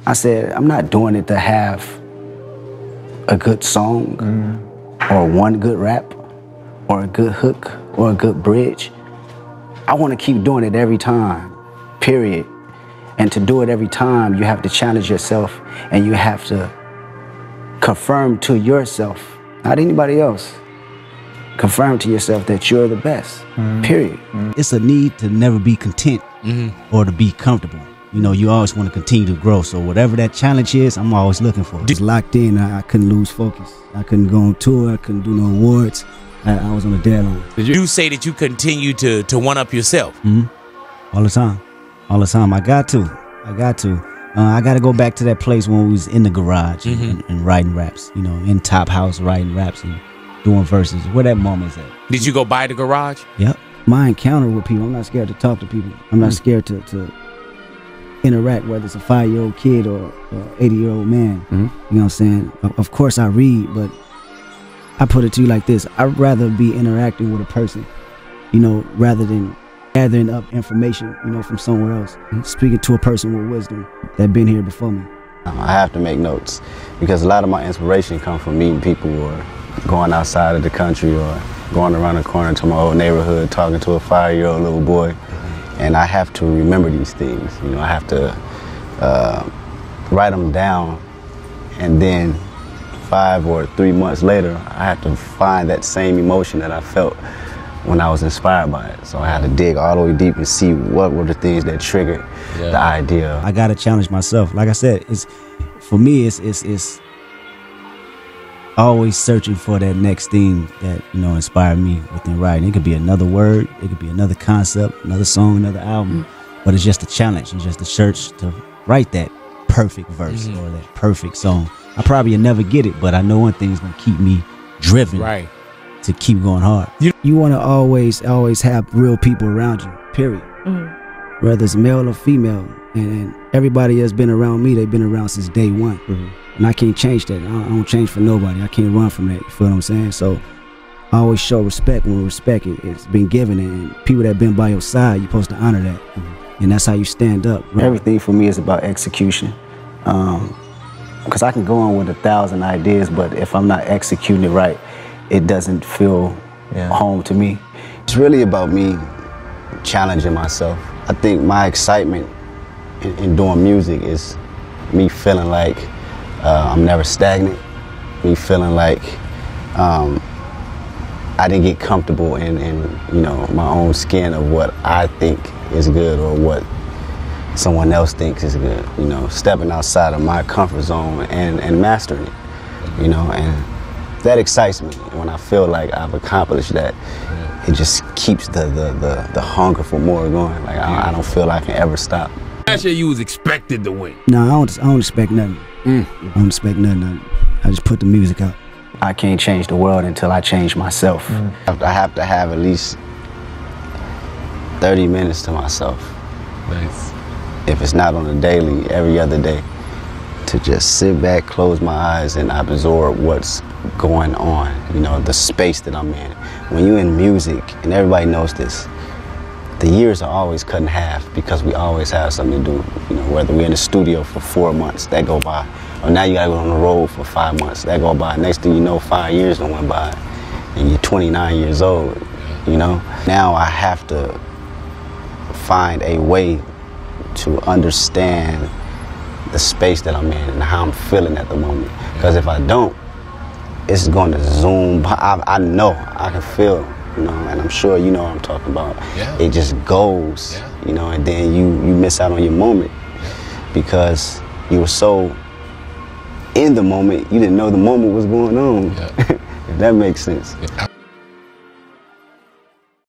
I said, I'm not doing it to have a good song or one good rap or a good hook or a good bridge. I want to keep doing it every time, period. And to do it every time, you have to challenge yourself and you have to confirm to yourself, not anybody else, confirm to yourself that you're the best, period. It's a need to never be content or to be comfortable. You know, you always want to continue to grow. So whatever that challenge is, I'm always looking for. I was locked in. I couldn't lose focus. I couldn't go on tour. I couldn't do no awards. I was on a deadline. Did you say that you continue to one-up yourself? All the time. All the time. I got to. I got to go back to that place when we was in the garage and writing raps. You know, in Top House writing raps and doing verses. Where that moment is at. Did you go by the garage? Yep. My encounter with people, I'm not scared to talk to people. I'm not scared to interact, whether it's a 5-year-old kid or an 80-year-old man. You know what I'm saying? Of course I read, but I put it to you like this. I'd rather be interacting with a person, you know, rather than gathering up information, you know, from somewhere else. Speaking to a person with wisdom that been here before me. I have to make notes because a lot of my inspiration comes from meeting people or going outside of the country or going around the corner to my old neighborhood, talking to a 5-year-old little boy. And I have to remember these things. You know, I have to write them down, and then 5 or 3 months later, I have to find that same emotion that I felt when I was inspired by it. So I had to dig all the way deep and see what were the things that triggered the idea. I gotta challenge myself. Like I said, for me, it's always searching for that next thing that, you know, inspired me within writing. It could be another word, it could be another concept, another song, another album, but it's just a challenge. It's just a search to write that perfect verse or that perfect song. I probably never get it, but I know one thing's gonna keep me driven to keep going hard. You want to always have real people around you, period. Whether it's male or female. And everybody that's been around me, they've been around since day one. And I can't change that. I don't change for nobody. I can't run from that. You feel what I'm saying? So I always show respect when respect it's been given. And people that been by your side, you're supposed to honor that. And that's how you stand up. Right? Everything for me is about execution. Because I can go on with 1,000 ideas, but if I'm not executing it right, it doesn't feel home to me. It's really about me challenging myself. I think my excitement in doing music is me feeling like I'm never stagnant, me feeling like I didn't get comfortable in you know, my own skin of what I think is good or what someone else thinks is good, you know, stepping outside of my comfort zone and mastering it, you know, and that excites me. When I feel like I've accomplished that, it just keeps the hunger for more going. Like I don't feel like I can ever stop. Last year you was expected to win. No, I don't expect nothing. I don't expect nothing. I just put the music out. I can't change the world until I change myself. I have to have at least 30 minutes to myself. Nice. If it's not on a daily, every other day, to just sit back, close my eyes, and absorb what's going on, you know, the space that I'm in. When you're in music, and everybody knows this, the years are always cut in half because we always have something to do. You know, whether we're in the studio for 4 months, that go by, or now you gotta go on the road for 5 months, that go by. Next thing you know, 5 years done went by, and you're 29 years old, you know? Now I have to find a way to understand the space that I'm in and how I'm feeling at the moment. Because if I don't, it's going to zoom. I know, I can feel, you know, and I'm sure you know what I'm talking about. It just goes, you know, and then you miss out on your moment because you were so in the moment, you didn't know the moment was going on. If that makes sense.